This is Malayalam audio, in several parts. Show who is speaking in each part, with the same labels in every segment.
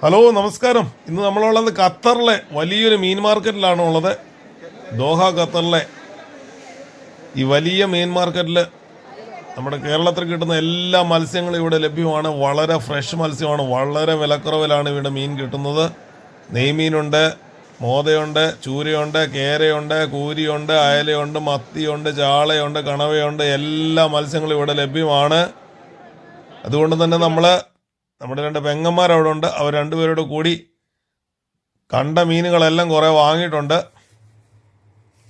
Speaker 1: ഹലോ നമസ്കാരം. ഇന്ന് നമ്മളുള്ളത് ഖത്തറിലെ വലിയൊരു മീൻ മാർക്കറ്റിലാണ് ഉള്ളത്. ദോഹ ഖത്തറിലെ ഈ വലിയ മീൻ മാർക്കറ്റിൽ നമ്മുടെ കേരളത്തിൽ കിട്ടുന്ന എല്ലാ മത്സ്യങ്ങളും ഇവിടെ ലഭ്യമാണ്. വളരെ ഫ്രഷ് മത്സ്യമാണ്. വളരെ വിലക്കുറവിലാണ് ഇവിടെ മീൻ കിട്ടുന്നത്. നെയ്മീനുണ്ട്, മോതയുണ്ട്, ചൂരയുണ്ട്, കേരയുണ്ട്, കൂരിയുണ്ട്, അയലയുണ്ട്, മത്തിയുണ്ട്, ചാളയുണ്ട്, കണവയുണ്ട്. എല്ലാ മത്സ്യങ്ങളും ഇവിടെ ലഭ്യമാണ്. അതുകൊണ്ട് തന്നെ നമ്മുടെ രണ്ട് പെങ്ങന്മാരവിടെ ഉണ്ട്. അവർ രണ്ടുപേരോട് കൂടി കണ്ട മീനുകളെല്ലാം കുറേ വാങ്ങിയിട്ടുണ്ട്.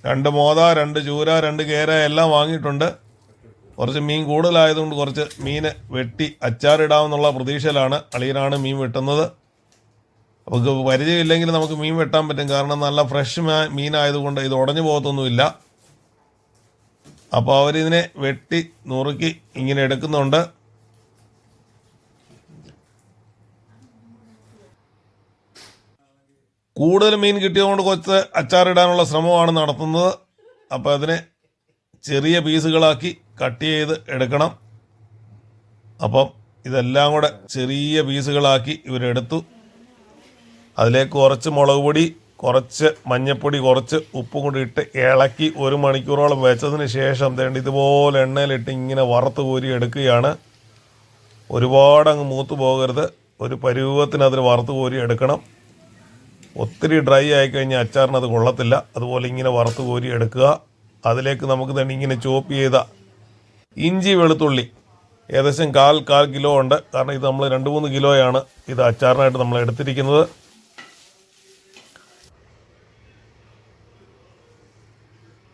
Speaker 1: രണ്ട് മോത, രണ്ട് ചൂര, രണ്ട് കേര എല്ലാം വാങ്ങിയിട്ടുണ്ട്. കുറച്ച് മീൻ കൂടുതലായതുകൊണ്ട് കുറച്ച് മീൻ വെട്ടി അച്ചാറിടാമെന്നുള്ള പ്രതീക്ഷയിലാണ്. അളിയനാണ് മീൻ വെട്ടുന്നത്. നമുക്ക് പരിചയമില്ലെങ്കിൽ നമുക്ക് മീൻ വെട്ടാൻ പറ്റും. കാരണം നല്ല ഫ്രഷ് മീനായതുകൊണ്ട് ഇത് ഉടഞ്ഞു പോകത്തൊന്നുമില്ല. അപ്പോൾ അവരിതിനെ വെട്ടി നുറുക്കി ഇങ്ങനെ എടുക്കുന്നുണ്ട്. കൂടുതൽ മീൻ കിട്ടിയതുകൊണ്ട് കുറച്ച് അച്ചാറിടാനുള്ള ശ്രമമാണ് നടത്തുന്നത്. അപ്പോൾ അതിനെ ചെറിയ പീസുകളാക്കി കട്ട് ചെയ്ത് എടുക്കണം. അപ്പം ഇതെല്ലാം കൂടെ ചെറിയ പീസുകളാക്കി ഇവരെടുത്തു. അതിലേക്ക് കുറച്ച് മുളക് പൊടി, കുറച്ച് മഞ്ഞൾപ്പൊടി, കുറച്ച് ഉപ്പും കൂടി ഇട്ട് ഇളക്കി 1 മണിക്കൂറോളം വെച്ചതിന് ശേഷം ഇതുപോലെ എണ്ണയിലിട്ട് ഇങ്ങനെ വറുത്ത് കോരി എടുക്കുകയാണ്. ഒരുപാട് അങ്ങ് മൂത്ത് പോകരുത്. ഒരു പരുവത്തിന് അതിൽ വറുത്ത് കോരി എടുക്കണം. ഒത്തിരി ഡ്രൈ ആയിക്കഴിഞ്ഞാൽ അച്ചാറിന് അത് കൊള്ളത്തില്ല. അതുപോലെ ഇങ്ങനെ വറുത്ത് കോരി എടുക്കുക. അതിലേക്ക് നമുക്ക് തന്നെ ഇങ്ങനെ ചോപ്പ് ചെയ്ത ഇഞ്ചി വെളുത്തുള്ളി ഏകദേശം കാൽ കിലോ ഉണ്ട്. കാരണം ഇത് നമ്മൾ 2-3 കിലോയാണ് ഇത് അച്ചാറിനായിട്ട് നമ്മൾ എടുത്തിരിക്കുന്നത്.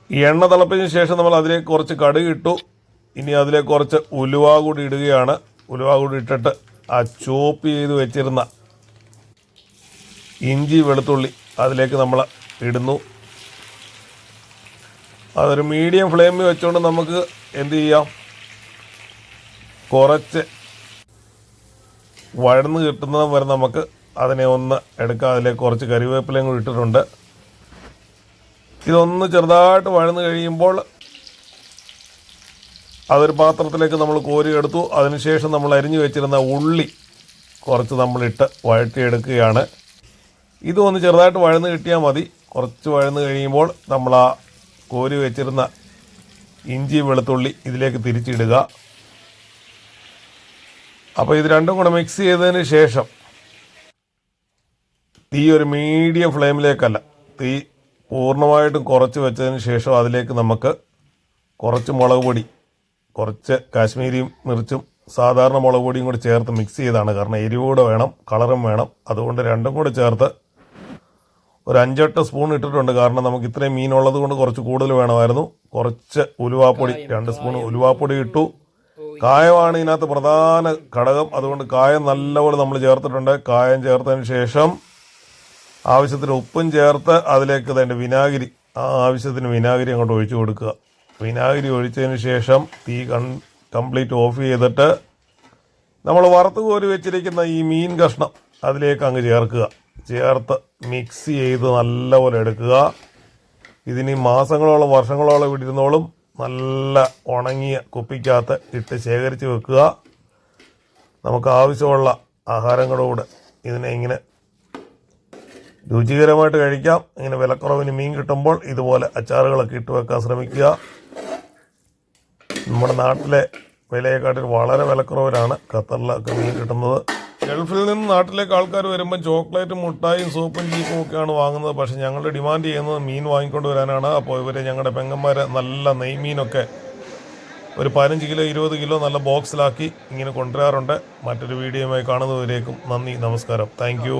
Speaker 1: ഈ എണ്ണ തിളപ്പിച്ചതിന് ശേഷം നമ്മൾ അതിലേക്ക് കുറച്ച് കടുക് ഇട്ടു. ഇനി അതിലേക്ക് കുറച്ച് ഉലുവ കൂടി ഇടുകയാണ്. ഉലുവ കൂടി ഇട്ടിട്ട് ആ ചോപ്പ് ചെയ്ത് വെച്ചിരുന്ന ഇഞ്ചി വെളുത്തുള്ളി അതിലേക്ക് നമ്മൾ ഇടുന്നു. അതൊരു മീഡിയം ഫ്ലെയിമിൽ വെച്ചുകൊണ്ട് നമുക്ക് എന്ത് ചെയ്യാം, കുറച്ച് വഴന്ന് കിട്ടുന്നത് വരെ നമുക്ക് അതിനെ ഒന്ന് എടുക്കാം. അതിലേക്ക് കുറച്ച് കറിവേപ്പിലയും കൂടി ഇട്ടിട്ടുണ്ട്. ഇതൊന്ന് ചെറുതായിട്ട് വഴന്ന് കഴിയുമ്പോൾ അതൊരു പാത്രത്തിലേക്ക് നമ്മൾ കോരിയെടുത്തു. അതിനുശേഷം നമ്മൾ അരിഞ്ഞു വെച്ചിരുന്ന ഉള്ളി കുറച്ച് നമ്മളിട്ട് വഴറ്റിയെടുക്കുകയാണ്. ഇതൊന്ന് ചെറുതായിട്ട് വഴന്ന് കിട്ടിയാൽ മതി. കുറച്ച് വഴന്ന് കഴിയുമ്പോൾ നമ്മൾ ആ കോരി വെച്ചിരുന്ന ഇഞ്ചി വെളുത്തുള്ളി ഇതിലേക്ക് തിരിച്ചിടുക. അപ്പോൾ ഇത് രണ്ടും കൂടെ മിക്സ് ചെയ്തതിന് ശേഷം തീ ഒരു മീഡിയം ഫ്ലെയിമിലേക്കല്ല, തീ പൂർണ്ണമായിട്ടും കുറച്ച് വെച്ചതിന് ശേഷം അതിലേക്ക് നമുക്ക് കുറച്ച് മുളക് പൊടി, കുറച്ച് കാശ്മീരി മിർച്ചും സാധാരണ മുളക് പൊടിയും കൂടി ചേർത്ത് മിക്സ് ചെയ്താണ്. കാരണം എരിവൂടെ വേണം, കളറും വേണം. അതുകൊണ്ട് രണ്ടും കൂടെ ചേർത്ത് ഒരു 5-8 സ്പൂൺ ഇട്ടിട്ടുണ്ട്. കാരണം നമുക്ക് ഇത്രയും മീനുള്ളത് കൊണ്ട് കുറച്ച് കൂടുതൽ വേണമായിരുന്നു. കുറച്ച് ഉലുവാപ്പൊടി, 2 സ്പൂൺ ഉലുവാപ്പൊടി ഇട്ടു. കായമാണ് ഇതിനകത്ത് പ്രധാന ഘടകം. അതുകൊണ്ട് കായം നല്ലപോലെ നമ്മൾ ചേർത്തിട്ടുണ്ട്. കായം ചേർത്തതിന് ശേഷം ആവശ്യത്തിന് ഉപ്പും ചേർത്ത് അതിലേക്ക് തന്നെ വിനാഗിരി, ആവശ്യത്തിന് വിനാഗിരി അങ്ങോട്ട് ഒഴിച്ചു കൊടുക്കുക. വിനാഗിരി ഒഴിച്ചതിന് ശേഷം തീ കംപ്ലീറ്റ് ഓഫ് ചെയ്തിട്ട് നമ്മൾ വറുത്ത് കോരി വെച്ചിരിക്കുന്ന ഈ മീൻ കഷ്ണം അതിലേക്ക് അങ്ങ് ചേർക്കുക. ചേർത്ത് മിക്സ് ചെയ്ത് നല്ലപോലെ എടുക്കുക. ഇതിന് മാസങ്ങളോളം വർഷങ്ങളോളം ഇവിടെ ഇരുന്നോളും. നല്ല ഉണങ്ങിയ കുപ്പിക്കകത്ത് ഇട്ട് ശേഖരിച്ച് വെക്കുക. നമുക്ക് ആവശ്യമുള്ള ആഹാരങ്ങളോട് ഇതിനെ ഇങ്ങനെ രുചികരമായിട്ട് കഴിക്കാം. ഇങ്ങനെ വിലക്കുറവിന് മീൻ കിട്ടുമ്പോൾ ഇതുപോലെ അച്ചാറുകളൊക്കെ ഇട്ട് വെക്കാൻ ശ്രമിക്കുക. നമ്മുടെ നാട്ടിലെ വിലയെക്കാട്ടിൽ വളരെ വിലക്കുറവിലാണ് ഖത്തറിലൊക്കെ മീൻ കിട്ടുന്നത്. ഗൾഫിൽ നിന്ന് നാട്ടിലേക്ക് ആൾക്കാർ വരുമ്പോൾ ചോക്ലേറ്റും മുട്ടായും സോപ്പും ചീപ്പും ഒക്കെയാണ് വാങ്ങുന്നത്. പക്ഷേ ഞങ്ങൾ ഡിമാൻഡ് ചെയ്യുന്നത് മീൻ വാങ്ങിക്കൊണ്ട് വരാനാണ്. അപ്പോൾ ഇവർ ഞങ്ങളുടെ പെങ്ങന്മാർ നല്ല നെയ്മീനൊക്കെ ഒരു 15 കിലോ 20 കിലോ നല്ല ബോക്സിലാക്കി ഇങ്ങനെ കൊണ്ടുവരാറുണ്ട്. മറ്റൊരു വീഡിയോയുമായി കാണുന്നവരേക്കും നന്ദി, നമസ്കാരം, താങ്ക് യു.